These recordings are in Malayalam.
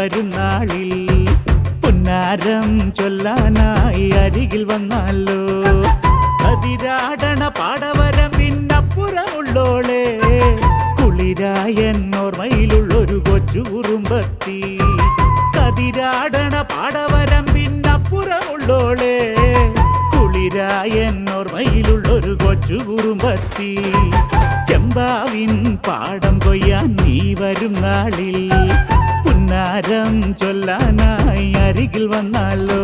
വരും നാളിൽ പുന്നാരം ചൊല്ലാനായി അരികിൽ വന്നാലോ. കതിരാടണ പാടവരമ്പിന്നപ്പുറമുള്ളോളെ കുളിരായൻ ഓർമ്മയിലുള്ളൊരു കൊച്ചു കുറുമ്പത്തി. കതിരാടണ പാടവരമ്പിന്നപ്പുറമുള്ളോളെ കുളിരായൻ ഓർമ്മയിലുള്ളൊരു കൊച്ചു കുറുമ്പത്തി. ചെമ്പാവിൻ പാടം കൊയ്യാൻ നീ വരും നാളിൽ പുന്നാരം ചൊല്ലാനായി അരികിൽ വന്നാലോ.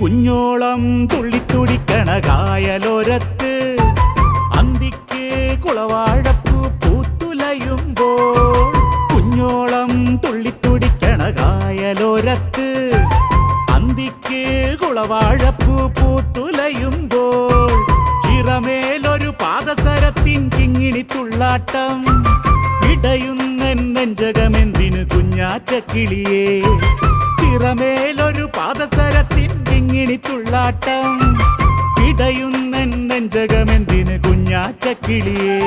കുഞ്ഞോളം തുള്ളിത്തുടിക്കണ കായലോരത്ത് അന്തിക്ക് കുളവാഴപ്പൂ പൂത്തുലയുമ്പോൾ. കുഞ്ഞോളം തുള്ളിത്തുടിക്കണ കായലോരത്ത് അന്തിക്ക് കുളവാഴപ്പൂ പൂത്തുലയുമ്പോൾ. ചിറമേലൊരു പാദസരത്തിൻ കിങ്ങിണി തുള്ളാട്ടം ഇടയുന്നെൻ നെഞ്ചകമെന്തിനു കുഞ്ഞാറ്റക്കിളിയേ. ചിറമേലൊരു പാദസരത്തിൻ കിങ്ങിണി തുള്ളാട്ടം ഇടയുന്നെൻ നെഞ്ചകമെന്തിന് കുഞ്ഞാറ്റക്കിളിയേ.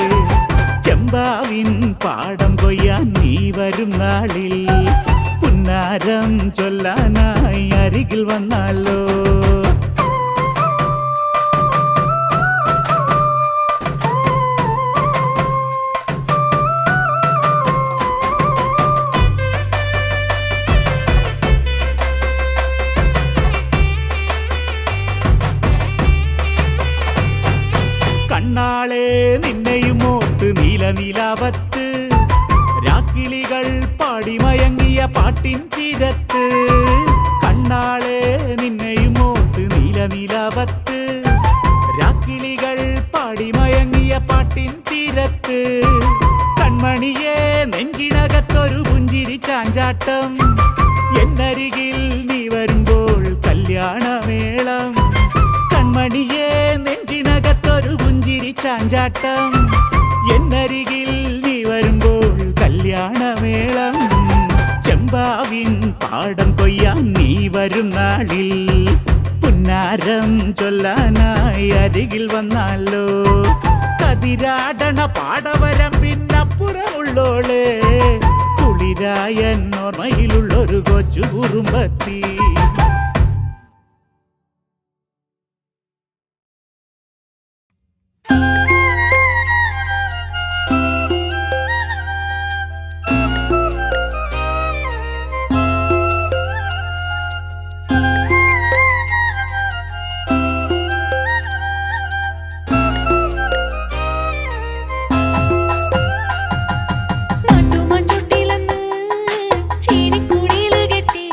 ചെമ്പാവിൻ പാടം കൊയ്യാൻ നീ വരും നാളിൽ പുന്നാരം ചൊല്ലാനായി അരികിൽ വന്നാലോ. കണ്ണാളെ നിന്നെയുമോത്ത് നീല നീലാവത്ത് രാക്കിളികൾ പാടിമയങ്ങിയ പാട്ടിൻ തീരത്ത്. കണ്ണാളെ നിന്നെയുമോത്ത് നീല നീലാവത്ത് രാക്കിളികൾ പാടിമയങ്ങിയ പാട്ടിൻ തീരത്ത്. കൺമണിയെ നെഞ്ചിനകത്തൊരു പുഞ്ചിരി ചാഞ്ചാട്ടം എന്നരികിൽ നീ വരുമ്പോൾ കല്യാണമേളം. കൺമണിയെ നെഞ്ചിനകത്തൊരു പുഞ്ചിരി ചാഞ്ചാട്ടം എന്നരികിൽ നീ വരുമ്പോൾ കല്യാണമേളം. ചെമ്പാവിൻ പാടം കൊയ്യാൻ നീ വരും നാളിൽ പുന്നാരം ചൊല്ലാനായി അരികിൽ വന്നാലോ. കതിരാടണ പാടവരമ്പിന്നപ്പുറമുള്ളോളെ കുളിരായൻ ഓർമ്മയിലുള്ളൊരു കൊച്ചു കുറുമ്പത്തി. നാട്ടുമാഞ്ചൊട്ടിലന്ന് ചീനിക്കുഴിയില് കെട്ടി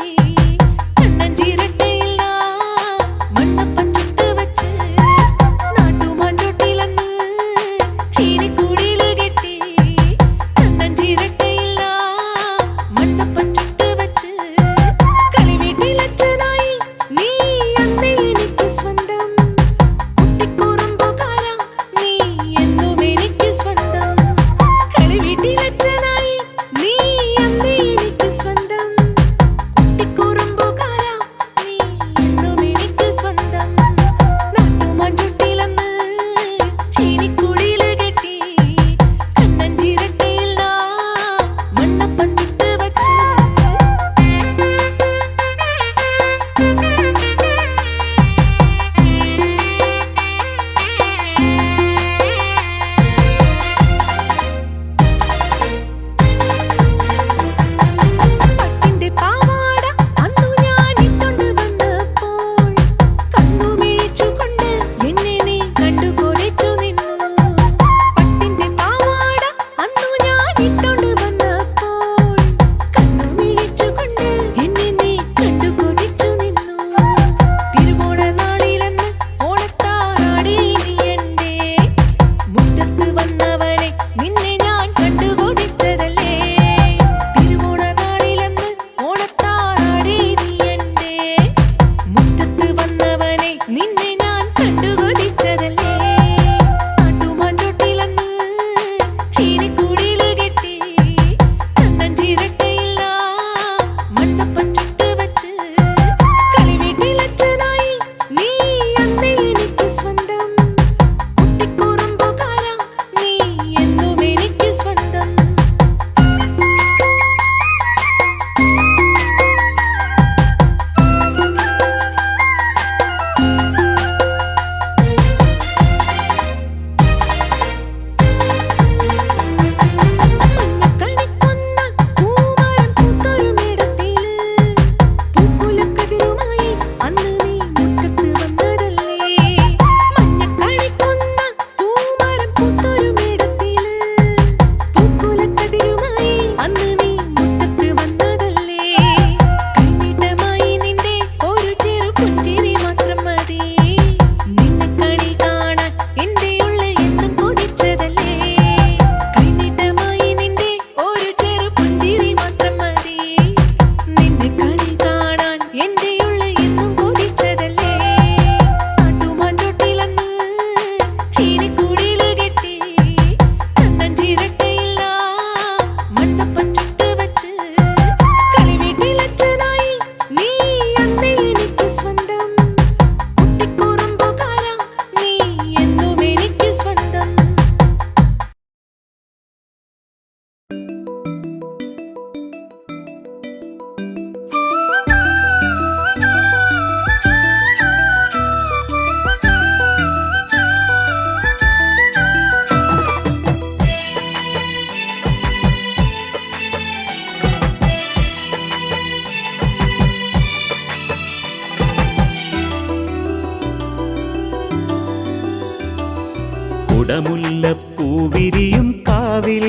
കുടമുല്ലപ്പൂവിരിയും കാവിൽ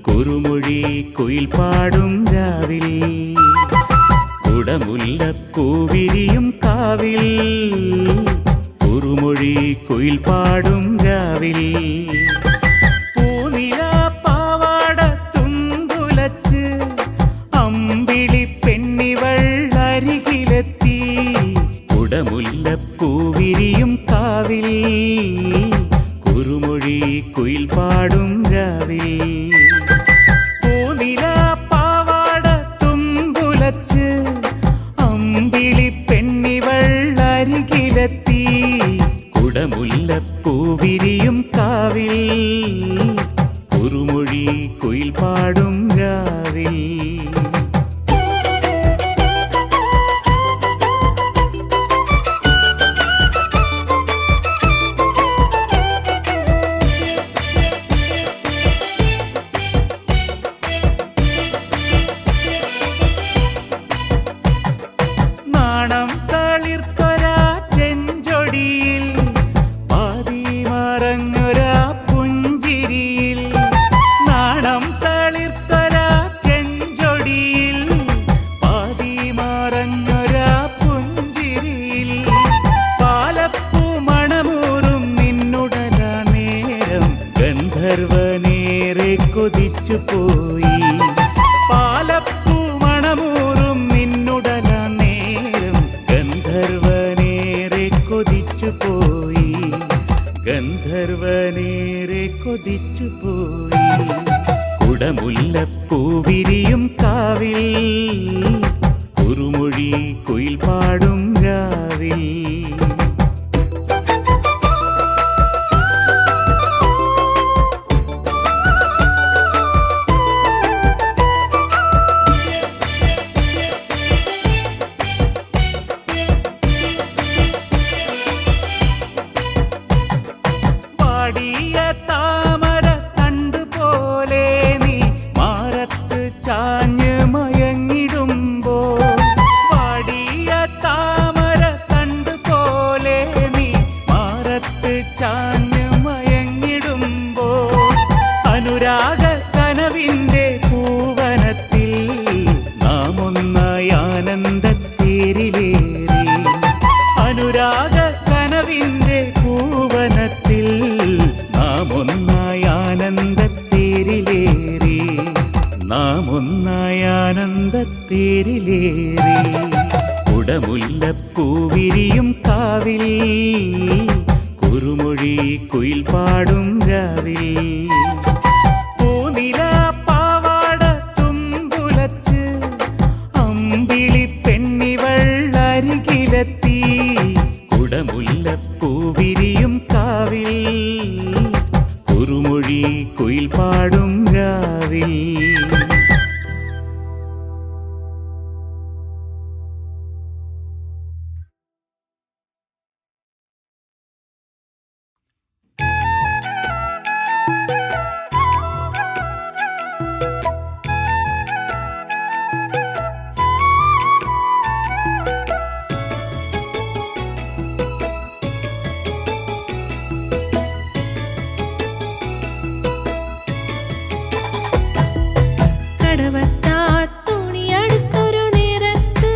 കുറുമൊഴി കുയിൽ പാടും രാവിൽ. കുടമുല്ലപ്പൂവിരിയും കാവിൽ കുറുമൊഴി കുയിൽ പാടും രാവിൽ. പൂനില പാവാട തുമ്പുലച്ച് അമ്പിളി പെണ്ണിവൾ അരികിലെത്തി. കുടമുല്ലപ്പൂവിരിയും കാവിൽ കുറുമൊഴി കുയിൽ പാടും രാവിൽ. പൂനില പാവാട തുമ്പുലച്ച് അമ്പിളി പെണ്ണിവൾ അരികിലെത്തി. കുടമുല്ലപ്പൂവിരിയും കാവിൽ കുറുമൊഴി കുയിൽ പാടും രാവിൽ. നാണം തളിർക്കൊരാ ചെഞ്ചൊടിയിൽ പാതിമറഞ്ഞൊരാ പുഞ്ചിരിയിൽ. നാണം തളിർക്കൊരാ ചെഞ്ചൊടിയിൽ പാതിമറഞ്ഞൊരാ പുഞ്ചിരിയിൽ. പാലപ്പൂ മണമൂറും നിന്നുടല നേരം ഗന്ധർവനേറെ കൊതിച്ചു പോയി. പാലപ്പൂ മണമൂറും നിന്നുടല നേരം ഗന്ധർവനേറെ കൊതിച്ചു പോയി. ഗന്ധർവനേറെ കൊതിച്ചു പോയി. കുടമുല്ലപ്പൂവിരിയും കാവിൽ കുറുമൊഴി കുയിൽ പാടും രാവിൽ. വാടിയ താമര തണ്ട് പോലെ നീ മാറത്ത് ചാഞ്ഞ് മയങ്ങിടുമ്പോൾ. വാടിയ താമര തണ്ട് പോലെ നീ മാറത്ത് ചാഞ്ഞ് മയങ്ങിടുമ്പോൾ. അനുരാഗ കനവിൻ്റെ പൂവനത്തിൽ നാം ഒന്നായി ആനന്ദത്തേരിലേറി. അനുരാഗ കനവിൻ്റെ പൂവനത്തിൽ നാം ഒന്നായി ആനന്ദത്തേരിലേറി. നാം ഒന്നായി ആനന്ദത്തേരിലേറി. കുടമുല്ലപ്പൂവിരിയും കാവിൽ കുറുമൊഴി കുയിൽ പാടും രാവിൽ. പൂനില പാവാട തുമ്പുലച്ച് അമ്പിളി പെണ്ണിവൾ അരികിലെത്തി. കുടമുല്ലപ്പൂവിരിയും കാവിൽ കുറുമൊഴി കുയിൽ പാടും രാവിൽ. കടവത്താ തുണിയടുത്തൊരു നേരത്ത്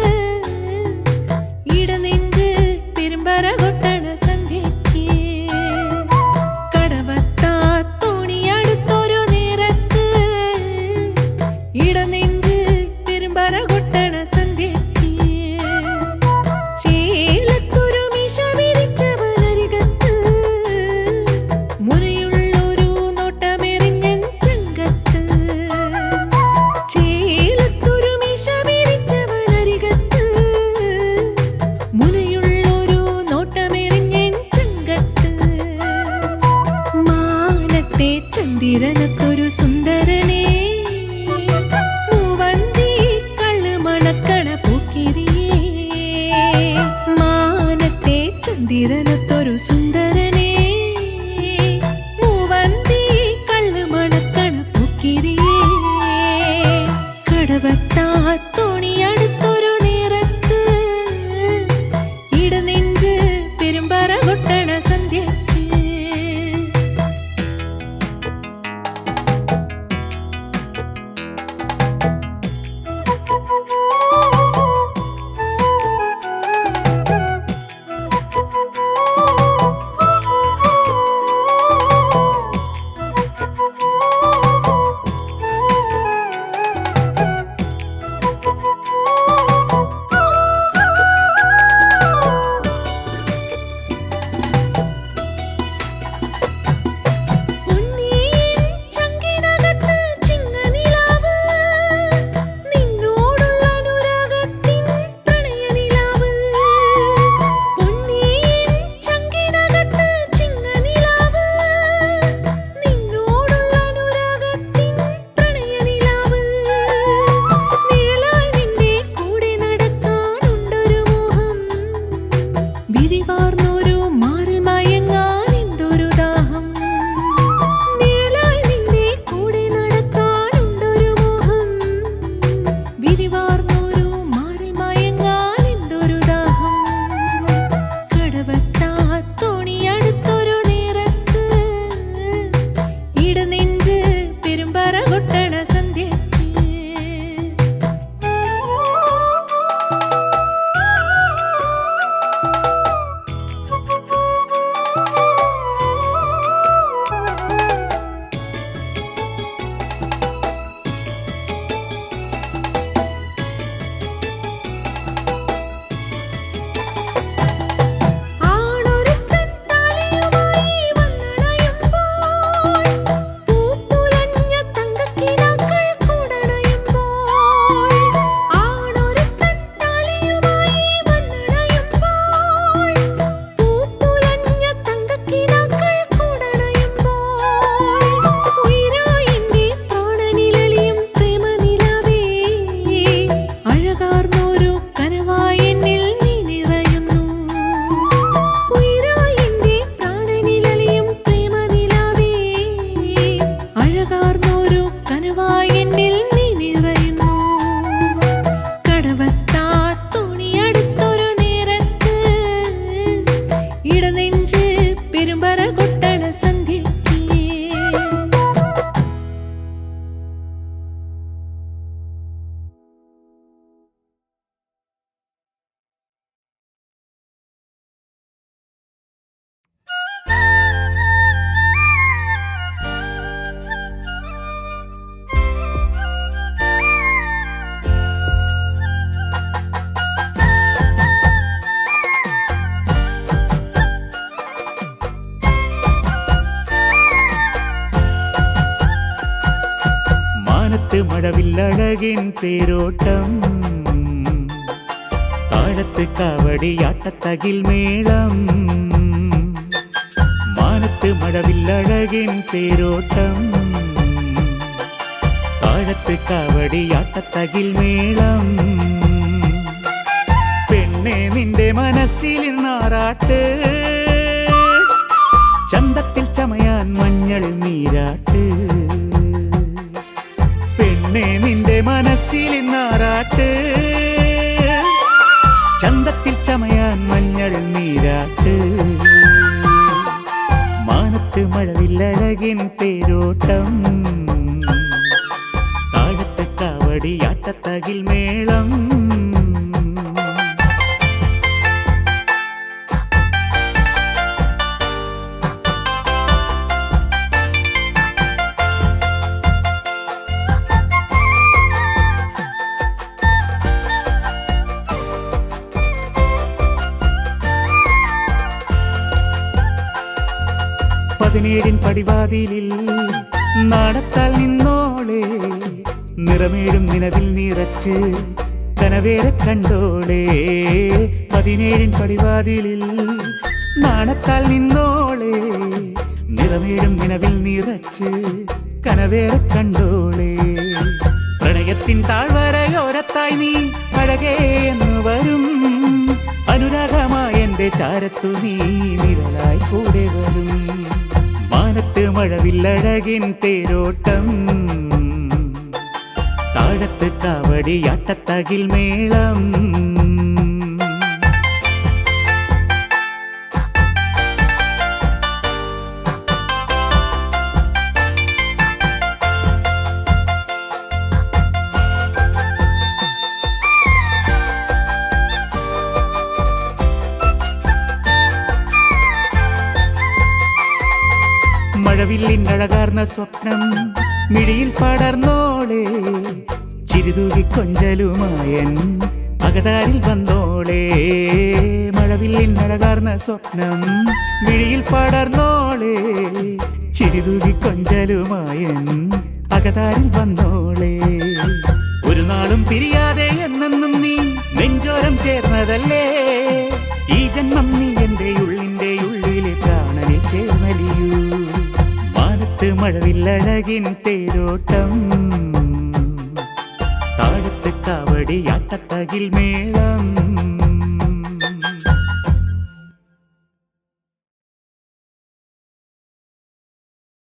ഇടനെഞ്ച് പെരുമ്പറ കൊട്ടണ സന്ധ്യയ്ക്ക്. കടവത്താ തുണിയടുത്തൊരു നേരത്ത് ഇടനെഞ്ച് പെരുമ്പറ കൊട്ടണ സന്ധ്യയ്ക്ക്. ചേലത്തൊരു മീശ വിരിച്ചവനരികത്ത് മുനയുള്ളൊരു നോട്ടമെറിഞ്ഞൻ ചങ്കത്ത്. ചേലത്തൊരു മീശ വിരിച്ചവനരികത്ത് മുനയുള്ളൊരു നോട്ടമെറിഞ്ഞൻ ചങ്കത്ത്. മാനത്തെ ചന്ദിരനത്തൊരു സുന്ദരനേ മൂവന്തി കള്ള് മണക്കണ പൂക്കിരിയേ. മാനത്തെ ചന്ദിരനത്തൊരു സുന്ദരനേ മൂവന്തി കള്ള് മണക്കണ പൂക്കിരിയേ. കടവത്താ തുണിയടുത്തൊരു നേരത്ത് ഇടനെഞ്ച് പെരുമ്പറ കൊട്ടണ സന്ധ്യയ്ക്ക്. വിരിവാർന്നൊരു മാറിൽ മയങ്ങാൻ എന്തൊരു ദാഹം നിഴലായി നിന്നെ കൂടെ നടക്കാനുണ്ടൊരു മോഹം വിരിവാർന്നൊരു മാറിൽ മയങ്ങാൻ എന്തൊരു ദാഹം കടവത്താ തോണിയടുത്തൊരു നേരത്ത് ഇടനെഞ്ച് പെരുമ്പറ കൊട്ടണ സന്ധ്യയ്ക്ക് മഴവില്ലഴകിൻ തേരോട്ടം താഴത്ത് കാവടിയാട്ടത്തകിൽ മേളം മാനത്ത് മഴവില്ലഴകിൻ തേരോട്ടം താഴത്ത് കാവടിയാട്ടത്തകിൽ മേളം പെണ്ണെ നിന്റെ മനസ്സിൽ നാറാട്ട് ചന്തത്തിൽ ചമയാൻ മഞ്ഞൾ നീരാട്ട് പെണ്ണെ നിന്റെ മനസ്സിൽ നാറാട്ട് ചന്തത്തിൽ ചമയാൻ മഞ്ഞൾ നീരാട്ട് മാനത്ത് മഴവില്ലഴകിൻ തേരോട്ടം താഴത്ത് കാവടിയാട്ടത്തകിൽ മേളം പതിനേഴിൻ പടിവാതിലിൽ നാടത്താൽ നിന്നോളെ നിറമേഴും നിലവിൽ നിറച്ച് കനവേറെ കണ്ടോളെ പതിനേഴിൻ പടിവാതിലിൽ നാടത്താൽ നിന്നോളെ നിറമേഴും നിലവിൽ നിറച്ച് കനവേറെ കണ്ടോളെ പ്രണയത്തിൻ താഴ്വരയോരത്തായി നീ അഴകേ എന്ന് വരും അനുരാഗമായ എന്റെ ചാരത്തു നീ നിഴലായി കൂടെ വരും മാനത്ത് മഴവില്ലഴകിൻ തേരോട്ടം താഴത്ത് കാവടിയാട്ടത്തകിൽ മേളം മഴവില്ലിൻ അഴകാർന്ന സ്വപ്നം മിഴിയിൽ പടർന്നോളെ ചിരിതൂകി കൊഞ്ചലുമായൻ അകതാരിൽ വന്നോളെ മഴവില്ലിൻ അഴകാർന്ന സ്വപ്നം മിഴിയിൽ പടർന്നോളെ ചിരിതൂകി കൊഞ്ചലുമായൻ അകതാരിൽ വന്നോളെ ഒരു നാളും പിരിയാതെ എന്നെന്നും നീ നെഞ്ചോരം ചേർന്നതല്ലേ ഈ ജന്മം നീ എന്റെ ഉള്ളിന്റെ ഉള്ളിലെ പ്രാണനിൽ ചേർന്നലിയൂ മാനത്ത് മഴവില്ലഴകിൻ തേരോട്ടം താഴത്ത് കാവടിയാട്ടത്തകിൽ മേളം